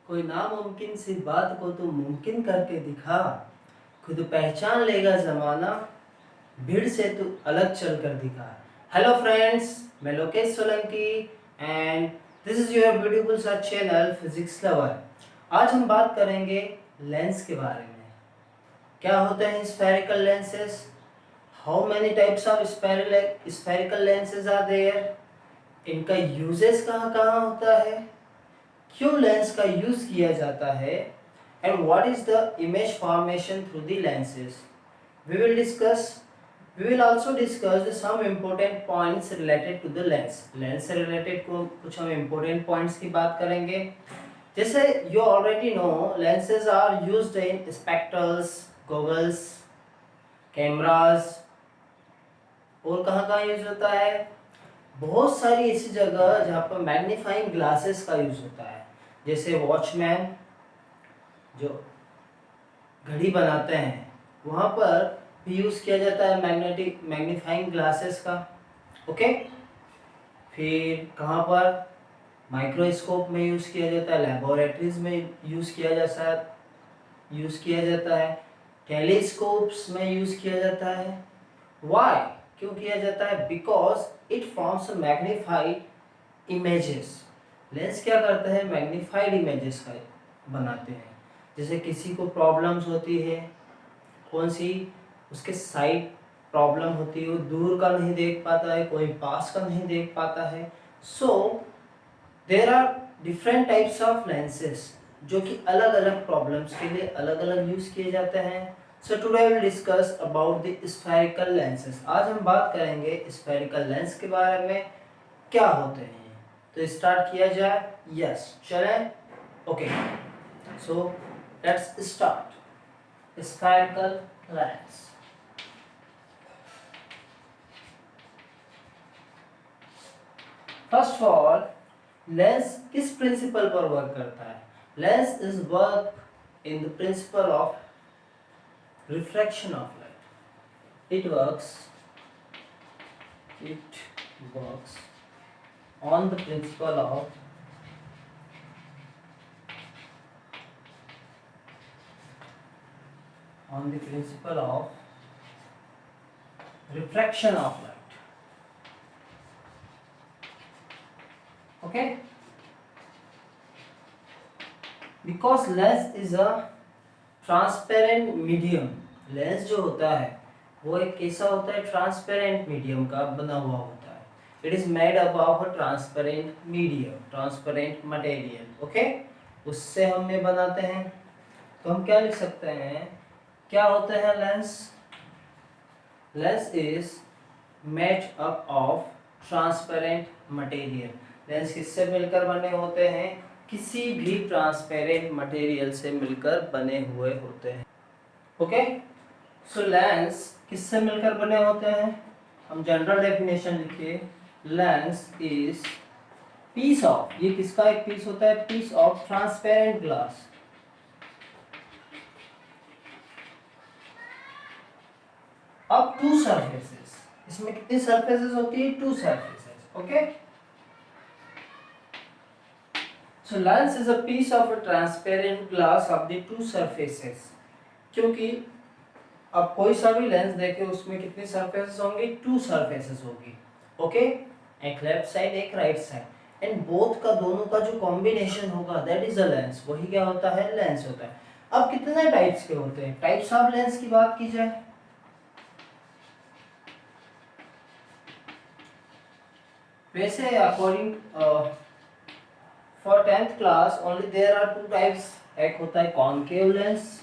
कोई नामुमकिन सी बात को तू मुमकिन करके दिखा। खुद पहचान लेगा ज़माना, भीड़ से तू अलग चल कर दिखा। हेलो फ्रेंड्स, मैं Lokesh Solanki and this is your beautiful सा चैनल फिजिक्स लवर। आज हम बात करेंगे लेंस के बारे में। क्या होते हैं spherical lenses, how many types of spherical lenses are there, इनका यूजेस कहाँ कहाँ होता है, क्यों लेंस का यूज किया जाता है, and what is the image formation through the lenses. We will also discuss some important points related to the lens. Lens से रिलेटेड को कुछ हम इम्पोर्टेंट पॉइंट्स की बात करेंगे। जैसे you already know, lenses are used in spectacles, goggles, cameras. और कहाँ कहाँ यूज होता है? बहुत सारी ऐसी जगह जहाँ पर मैग्नीफाइंग ग्लासेस का यूज होता है। जैसे वॉचमैन जो घड़ी बनाते हैं, वहाँ पर भी यूज किया जाता है मैग्नीफाइंग ग्लासेस का। ओके, फिर कहाँ पर? माइक्रोस्कोप में यूज किया जाता है, लेबोरेटरीज में यूज किया जाता है, टेलीस्कोप्स में यूज किया जाता है। वाई, क्यों किया जाता है? Because it forms magnified images. Lens क्या करता है? मैग्नीफाइड इमेजेस का बनाते हैं। जैसे किसी को प्रॉब्लम्स होती है, कौन सी? उसके साइड प्रॉब्लम होती है, वो दूर का नहीं देख पाता है, कोई पास का नहीं देख पाता है। So there are different types of lenses जो कि अलग अलग प्रॉब्लम्स के लिए अलग अलग यूज किए जाते हैं। So today will discuss about the spherical lenses. आज हम बात करेंगे स्फेरिकल लेंस के बारे में, क्या होते हैं। तो स्टार्ट किया जाए? यस, चलें। Okay, so let's start. Spherical lens. First of all, lens किस प्रिंसिपल पर वर्क करता है? Lens is work in the principle of refraction of light. It works on the principle of refraction of light. Okay, because lens is a transparent medium. Lens जो होता है वो एक कैसा होता है? ट्रांसपेरेंट मीडियम का बना हुआ होता है। It is made up of a transparent medium, transparent material. Okay, उससे हम ये बनाते हैं। तो हम क्या लिख सकते हैं? क्या होते हैं lens? Lens is made up of transparent material. Lens किससे मिलकर बने होते हैं? किसी भी ट्रांसपेरेंट मटेरियल से मिलकर बने हुए होते हैं। ओके, सो लेंस किससे मिलकर बने होते हैं? हम जनरल डेफिनेशन लिखिए। लेंस इज पीस ऑफ, ये किसका एक पीस होता है? Piece of transparent glass of two surfaces. इसमें कितनी सरफेसेस होती है? Two surfaces. Okay, so lens is a piece of a transparent glass of the two surfaces। क्योंकि अब कोई सा भी लेंस देखे उसमें कितनी सरफेसेस होंगी? टू सरफेसेस होगी। ओके, एक लेफ्ट साइड एक राइट साइड, एंड बोथ का दोनों का जो कॉम्बिनेशन होगा दैट इज अ लेंस। वही क्या होता है? लेंस होता है। अब कितने टाइप्स के होते हैं? टाइप्स ऑफ लेंस की बात की जाए, वैसे according for 10th class only there are two types. एक होता है concave lens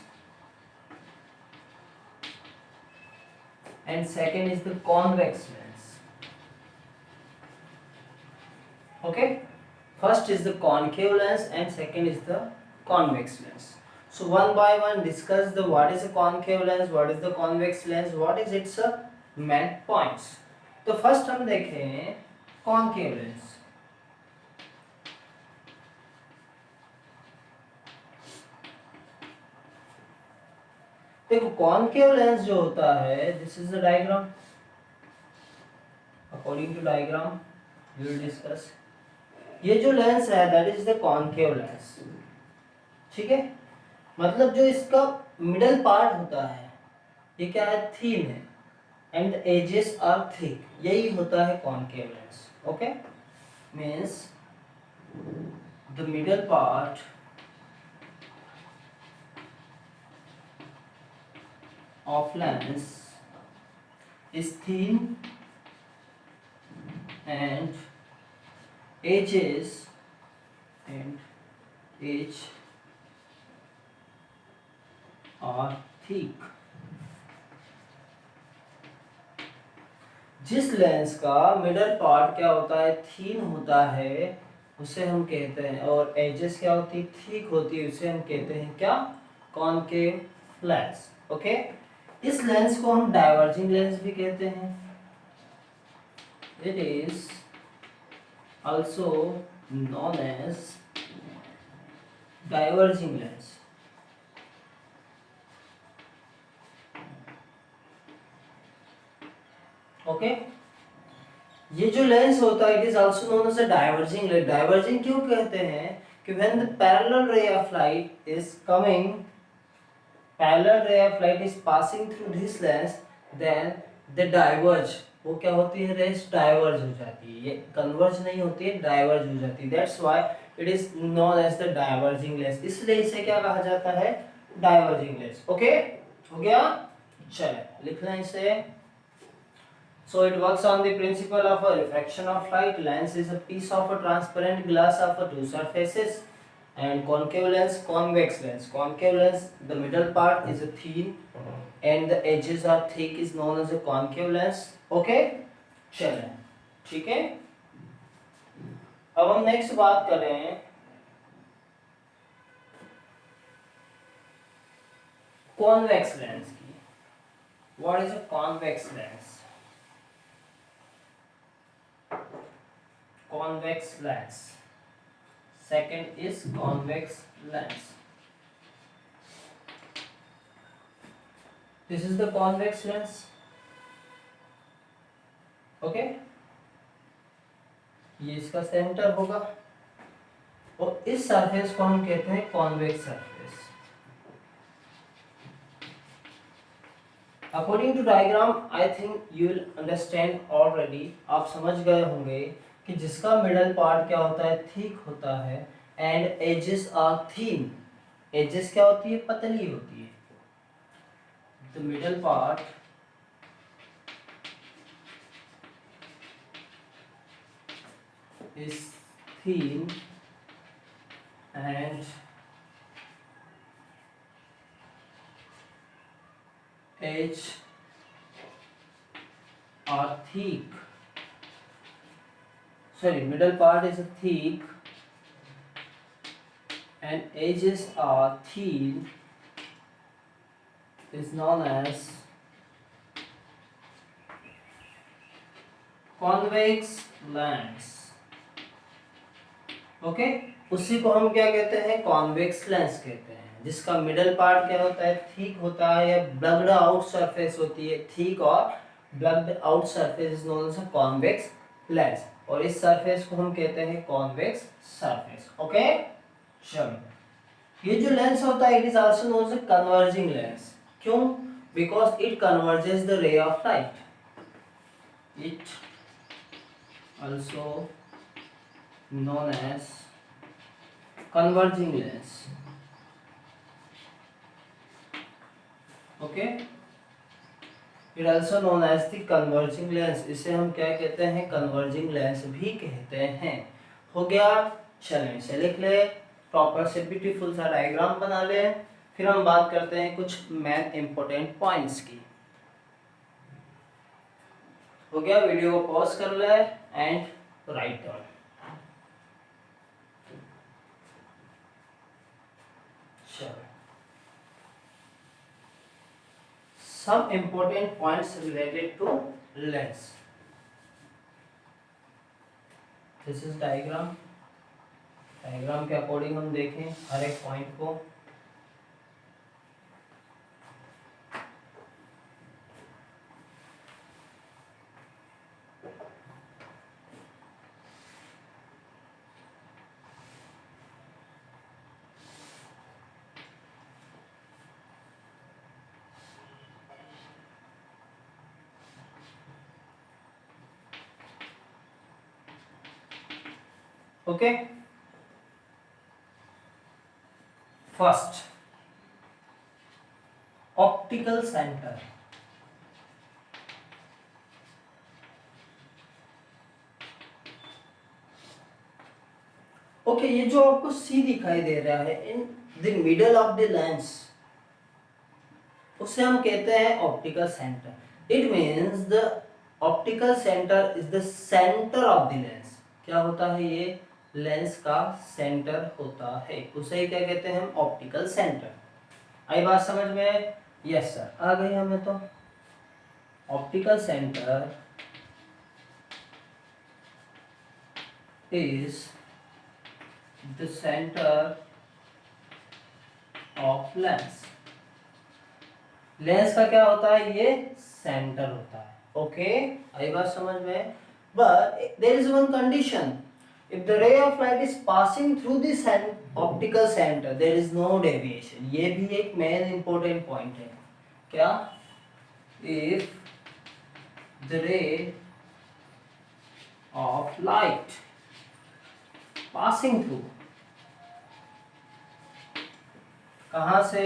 and second is the convex lens। okay, first is the concave lens and second is the convex lens। so one by one discuss the what is a concave lens, what is the convex lens, what is its main points। तो first हम देखें concave lens। देखो concave lens जो होता है, this is the diagram. According to diagram we will discuss. ये जो lens है that is the concave lens. ठीक है, मतलब जो इसका मिडल पार्ट होता है ये क्या है, थीन है, एंड एजेस आर थिक, यही होता है concave lens. Okay, means the middle part of lens is thin and edges and edge are thick। जिस लेंस का मिडल पार्ट क्या होता है, थीन होता है, उसे हम कहते हैं, और एजेस क्या होती है, थिक होती है, उसे हम कहते हैं क्या, कॉनकेव लेंस। ओके, इस लेंस को हम डाइवर्जिंग लेंस भी कहते हैं। It is also known as diverging lens। Okay, ये जो लेंस होता है it is also known as a diverging lens. Diverging क्यों कहते हैं कि when the parallel ray of light is coming, parallel ray of light is passing through this lens, then they diverge, वो क्या होती है, रेस डाइवर्ज हो जाती है, ये कन्वर्ज नहीं होती है, डाइवर्ज हो जाती है। That's why it is known as the diverging lens, इसलिए इसे क्या कहा जाता है, डाइवर्जिंग लेंस। ओके, हो गया, चले लिख लें इसे। So it works on the principle of a refraction of light. Lens is a piece of a transparent glass of a two surfaces, and concave lens, convex lens. Concave lens, the middle part is a thin and the edges are thick, is known as a concave lens. Okay, चलें, ठीक है। अब हम next बात करें convex lens की। What is a convex lens? Convex lens. Second is convex lens. This is the convex lens. Okay, ये इसका सेंटर होगा, और इस सरफेस को हम कहते हैं convex surface. According to diagram I think you will understand already, आप समझ गए होंगे कि जिसका मिडल पार्ट क्या होता है, थिक होता है, and edges are thin. Edges क्या होती है, पतली होती है। The middle part is thin and edge are thick, sorry, middle part is thick and edges are thin, is known as convex lens। Okay, उसी को हम क्या कहते हैं, कॉन्वेक्स लेंस कहते हैं, जिसका मिडल पार्ट क्या होता है, थिक होता है, या ब्लग्ड आउट सरफेस होती है, थिक और bulged out surface is known as convex lens, और इस सरफेस को हम कहते हैं कॉन्वेक्स सरफेस। ओके, चलो, ये जो लेंस होता है it is also known as converging lens. क्यों, because it converges the ray of light, it also known as converging lens। okay, it also known as the converging lens, इसे हम क्या कहते हैं, converging lens भी कहते हैं। हो गया, चलें इसे लिख ले, प्रॉपर से ब्यूटीफुल सा डायग्राम बना ले, फिर हम बात करते हैं कुछ मेन इंपॉर्टेंट पॉइंट्स की। हो गया, वीडियो को पॉज कर ले and write down. Some important points related to lens. This is diagram. Diagram के अकॉर्डिंग हम देखें हर एक पॉइंट को। Okay, first optical centre. Okay, ये जो आपको सी दिखाई दे रहा है in the middle of the lens, उसे हम कहते हैं optical centre. It means the optical centre is the centre of the lens. क्या होता है ये? लेंस का सेंटर होता है, उसे क्या कहते हैं हम? Optical centre. आई बात समझ में? यस सर, आ गई हमें तो। Optical centre is the centre of lens. Lens का क्या होता है? ये सेंटर होता है। ओके, आई बात समझ में? But there is one condition, if the ray of light is passing through the optical center there is no deviation। ये भी एक मेन इंपॉर्टेंट पॉइंट है। क्या? if the ray of light passing through, कहां से?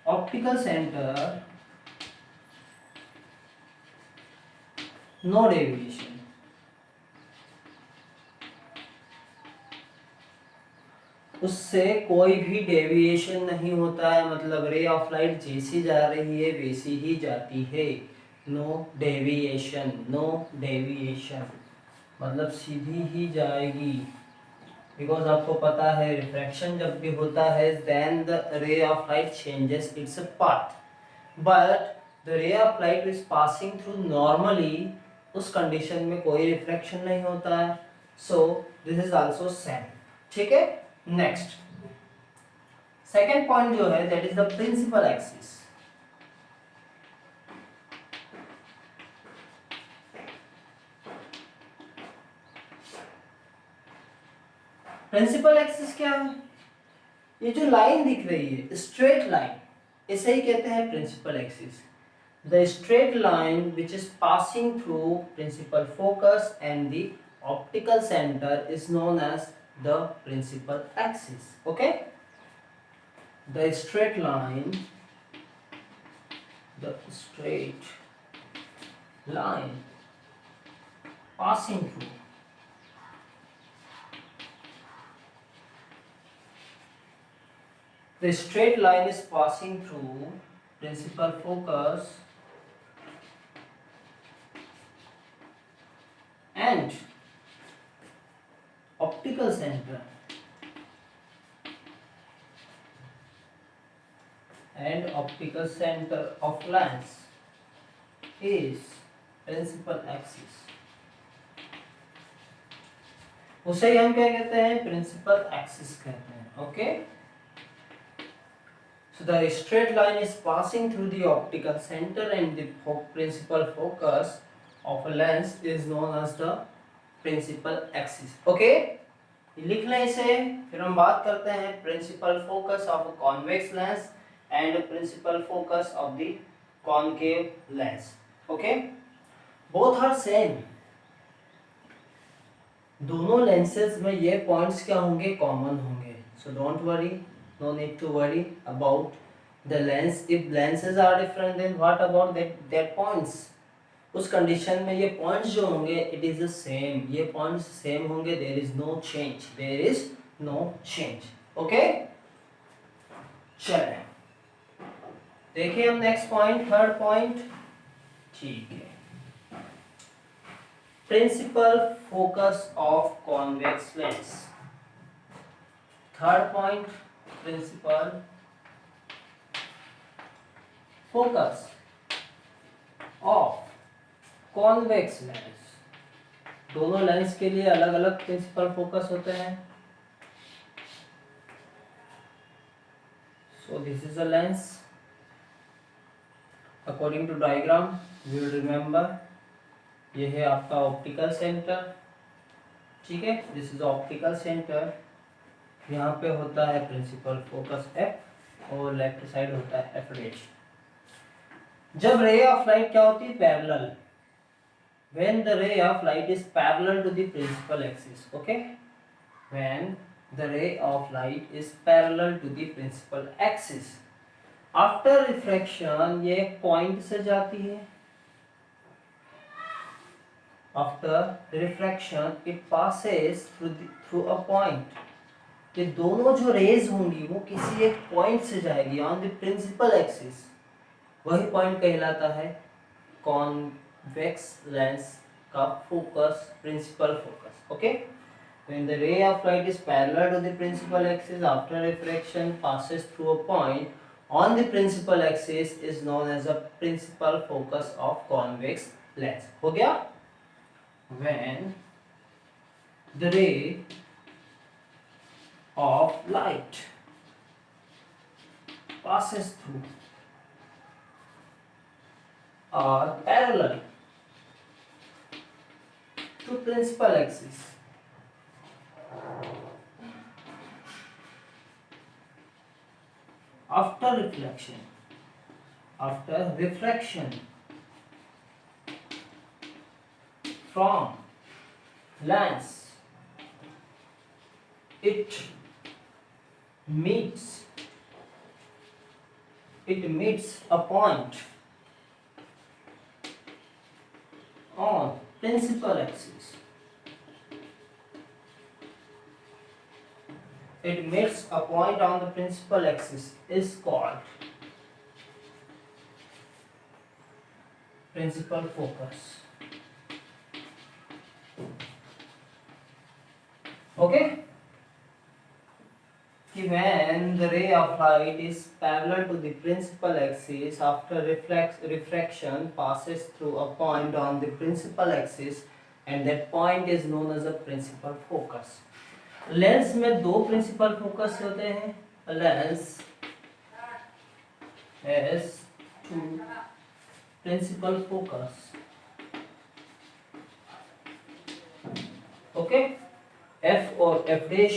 Optical centre, no deviation. उससे कोई भी डेविएशन नहीं होता है, मतलब रे ऑफ लाइट जैसी जा रही है वैसी ही जाती है। नो डेविएशन, नो डेविएशन मतलब सीधी ही जाएगी। बिकॉज आपको पता है रिफ्रैक्शन जब भी होता है then the ray of light changes its path, but the ray of light is passing through normally, उस कंडीशन में कोई रिफ्रैक्शन नहीं होता है। So this is also same. ठीक है, नेक्स्ट सेकेंड पॉइंट जो है that is the principal axis. Principal axis क्या है? ये जो लाइन दिख रही है स्ट्रेट लाइन, इसे ही कहते हैं principal axis. The straight line which is passing through principal focus and the optical centre is known as the principal axis. Okay, the straight line passing through the straight line is passing through principal focus and optical center of lens is principal axis। उसे हम क्या कहते हैं? Principal axis कहते हैं। Okay, so the straight line is passing through the optical center and the principal focus of a lens is known as the principal axis। Okay, लिख लें इसे, फिर हम बात करते हैं principal focus of convex lens and principal focus of the concave lens. Okay, both are same. दोनों lenses में ये पॉइंट्स क्या होंगे? कॉमन होंगे। So don't worry, no need to worry about the lens. If lenses are different then what about that points? उस condition में ये points जो होंगे इट इज द सेम, ये पॉइंट्स सेम होंगे। There is no change, there is no change. Okay, चलें देखिए हम नेक्स्ट पॉइंट, थर्ड पॉइंट। ठीक है, principal focus of convex lens. Third point, principal focus of convex lens. दोनों lens के लिए अलग अलग प्रिंसिपल फोकस होते हैं। So this is a lens according to diagram you will remember, ये है आपका ऑप्टिकल सेंटर। ठीक है, दिस इज ऑप्टिकल सेंटर। यहाँ पे होता है प्रिंसिपल फोकस एफ और लेफ्ट साइड होता है एफ डैश। जब रे ऑफ लाइट क्या होती है? Parallel, when the ray of light is parallel to the principal axis. Okay, when the ray of light is parallel to the principal axis, after refraction ये एक point से जाती है, after refraction it passes through a point. ये दोनों जो raise होंगी वो किसी एक पॉइंट से जाएगी ऑन द प्रिंसिपल एक्सिस, वही पॉइंट कहलाता है कॉन्वेक्स लेंस का focus, principal focus. Okay, when the ray of light is parallel to the principal axis after refraction passes through a point on the principal axis is known as a principal focus of convex lens. हो गया? When the ray of light passes through are parallel to principal axis, after refraction from lens, it meets a point on principal axis. It meets a point on the principal axis is called principal focus. Okay, when the ray of light is parallel to the principal axis after refraction passes through a point on the principal axis and that point is known as a principal focus. Lens में दो principal focus होते हैं, lens has two principal focus. Okay, F और F dash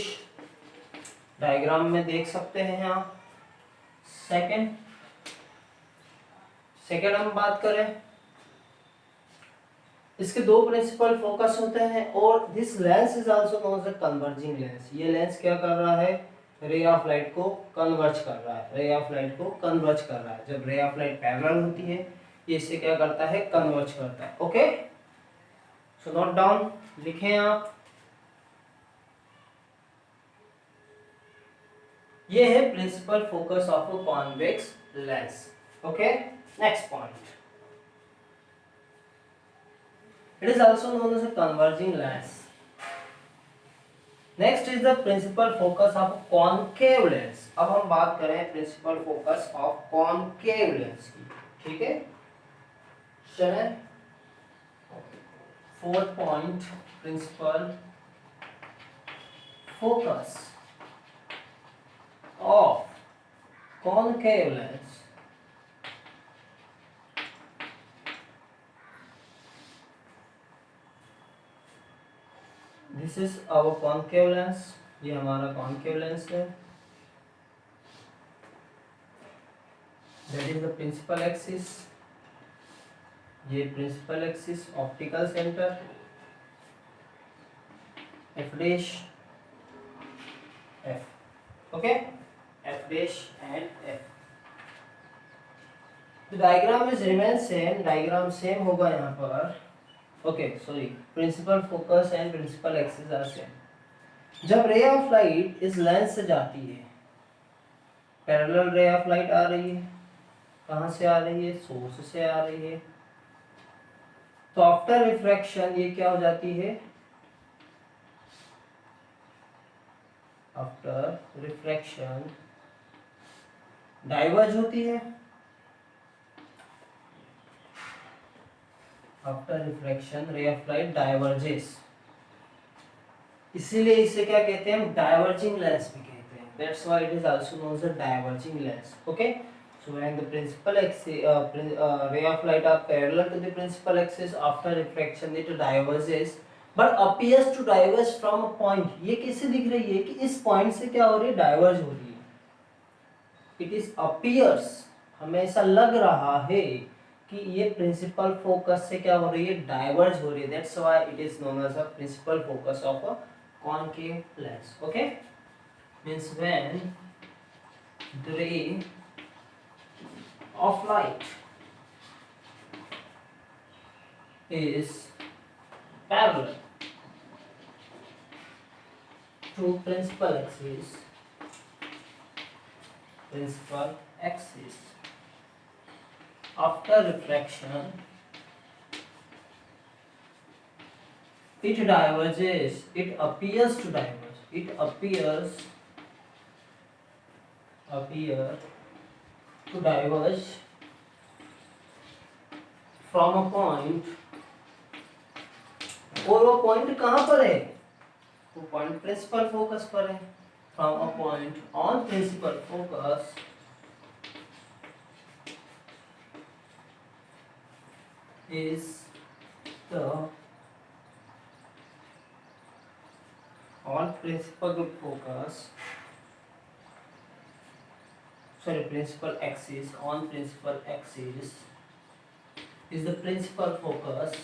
diagram में देख सकते हैं आप. सेकेंड हम बात करें, इसके दो प्रिंसिपल फोकस होते हैं और this lens is also known as a converging lens. ये लेंस क्या कर रहा है? रे ऑफ लाइट को कन्वर्ज कर रहा है, रे ऑफ लाइट को कन्वर्ज कर रहा है. जब रे ऑफ लाइट पैरेलल होती है ये इससे क्या करता है? कन्वर्ज करता है. ओके, सो नोट डाउन, लिखें आप. ये है principal focus of a convex lens. Okay, next point, it is also known as a converging lens. Next is the principal focus of concave lens. अब हम बात करें principal focus of concave lens की. ठीक है, चलें. Fourth point, principal focus of concave lens. This is our concave lens. ये हमारा कॉन्केव लेंस है. That is the principal axis. ये principal axis, optical centre, F dash F. Okay, F dash and F. The diagram is remain same. Diagram same होगा यहाँ पर. Okay, sorry, principal focus and principal axis are same. जब ray of light इस lens से जाती है, parallel ray of light आ रही है. कहाँ से आ रही है? सोर्स से आ रही है. तो आफ्टर रिफ्रैक्शन ये क्या हो जाती है? आफ्टर रिफ्रैक्शन डाइवर्ज होती है. आफ्टर रिफ्रैक्शन रे ऑफ लाइट डाइवर्जेस. इसीलिए इसे क्या कहते हैं? हम डाइवर्जिंग लेंस भी कहते हैं. That's why it is also known as a diverging lens. Okay, so when the principal axis ray of light are parallel to the principal axis, after refraction it diverges but appears to diverge from a point. ये कैसे दिख रही है कि इस point से क्या हो रही है? डाइवर्ज हो रही है. इट इज appears, हमें ऐसा लग रहा है कि ये प्रिंसिपल फोकस से क्या हो रही है, डाइवर्ज हो रही है, that's why it is known as a principal focus of a concave lens. Okay, means when the ray of light is parallel to principal axis after refraction it diverges, it appears to diverge, it appear to diverge from a point. और वो point कहाँ पर है, वो point principal focus पर है. From a point on principal focus is the on principal focus principal axis, on principal axis is the principal focus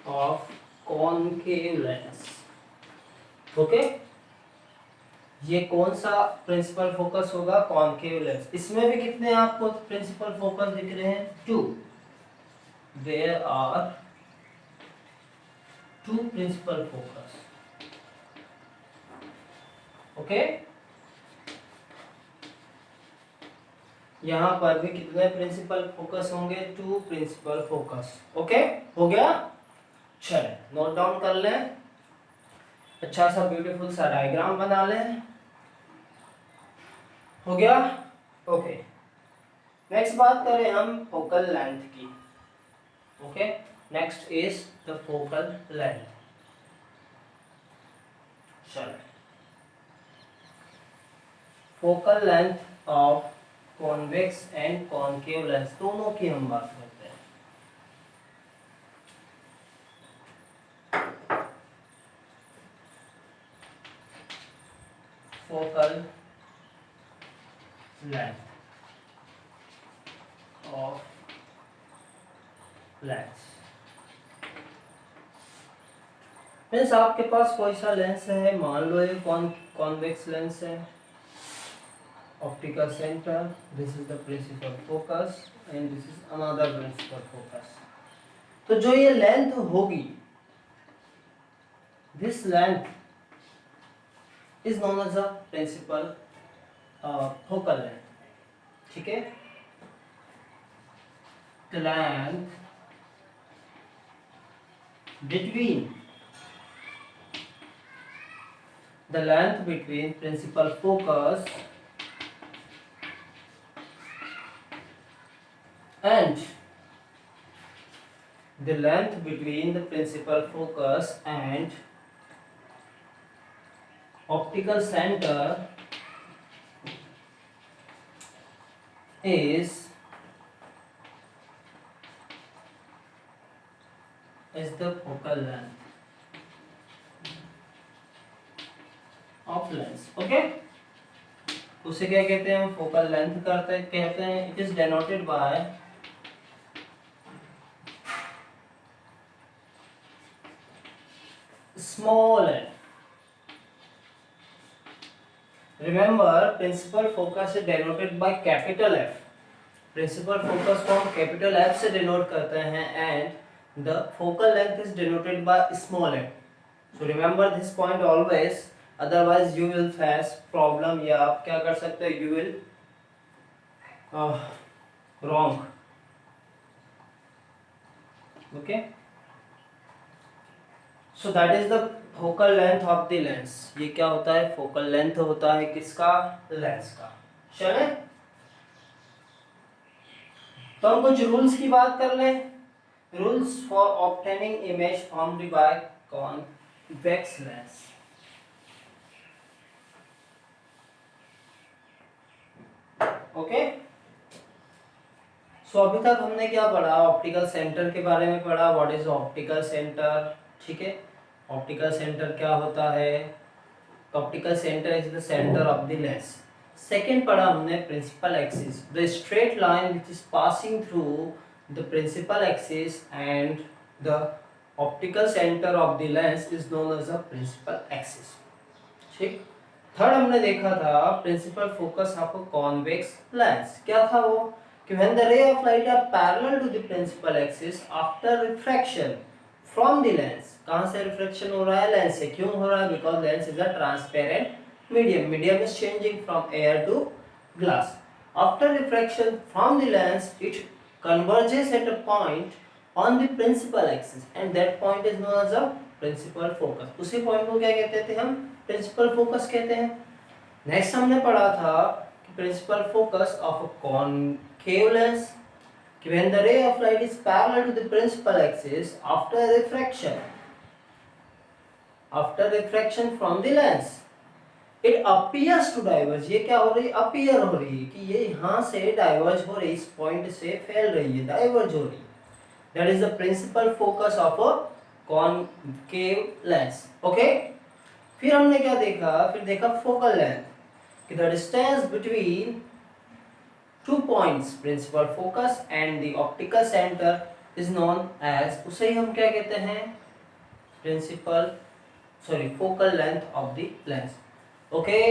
of concave lens. Okay, ये कौन सा प्रिंसिपल फोकस होगा, कॉनकेव लेंस. इसमें भी कितने आपको प्रिंसिपल फोकस दिख रहे हैं, 2. There are 2 principal focus. Okay, यहाँ पर भी कितने प्रिंसिपल फोकस होंगे, 2 प्रिंसिपल फोकस. ओके, हो गया. चलिए नोट डाउन कर लें, अच्छा सा ब्यूटीफुल सा डायग्राम बना लें. हो गया. ओके, नेक्स्ट बात करें हम फोकल लेंथ की. Okay, next is the focal length. चलिए, focal length of convex and concave lens दोनों की हम बात करते हैं. Focal length of lens means आपके पास कोई सा लेंस है, मान लो ये कॉन्वेक्स लेंस है, optical centre, this is the principal focus and this is another principal focus. तो जो ये लेंथ होगी, this length is known as a principal focal length. ठीक है, the length between principal focus and the length between the principal focus and optical center is the focal length of lens. Okay, उसे क्या कहते हैं, हम focal length कहते हैं. It is denoted by small n. Remember, principal focus is denoted by capital F. Principal focus को हम capital F से डिनोट करते हैं and the focal length is denoted by small f. So remember this point always, otherwise you will face problem, या आप क्या कर सकते हो, you will wrong. Okay, so that is the focal length of the lens. ये क्या होता है, focal length होता है किसका, लेंस का. चले, तो हम कुछ रूल्स की बात कर लें. Rules for obtaining image formed by convex lens. Okay, so अभी तक हमने क्या पढ़ा, ऑप्टिकल सेंटर के बारे में पढ़ा. What is optical centre. ठीक है, ऑप्टिकल सेंटर क्या होता है, optical centre is the centre of the lens. Second पढ़ा हमने principal axis, the straight line which is passing through the principal axis and the optical centre of the lens is known as the principal axis. ठीक। Third हमने देखा था principal focus of a convex lens. क्या था वो कि when the ray of light are parallel to the principal axis after refraction from the lens, कहां से रिफ्रैक्शन हो रहा है? लेंस से। क्यों हो रहा है? Because lens is a transparent medium is changing from air to glass. After refraction from the lens, it converges at a point on the principal axis and that point is known as a principal focus. उसी point को क्या कहते थे हम? Principal focus कहते हैं। Next हमने पढ़ा था कि principal focus of a concave lens, कि when the ray of light is parallel to the principal axis after refraction from the lens, it appears to diverge. ये क्या हो रही है? अपीयर हो रही है कि ये यहाँ से डाइवर्ज हो रही है, इस पॉइंट से फैल रही है, डाइवर्ज हो रही है। That is the principal focus of a concave lens. Okay. फिर हमने क्या देखा? फिर देखा फोकल लेंथ, कि the distance between two points principal focus and the optical centre is known as, उसे ही हम क्या कहते हैं? Focal length of the lens. Okay.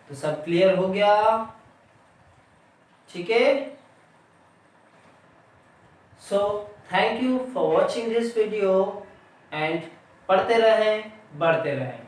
तो सब क्लियर हो गया? ठीक है। So thank you for watching this video and पढ़ते रहें, बढ़ते रहें।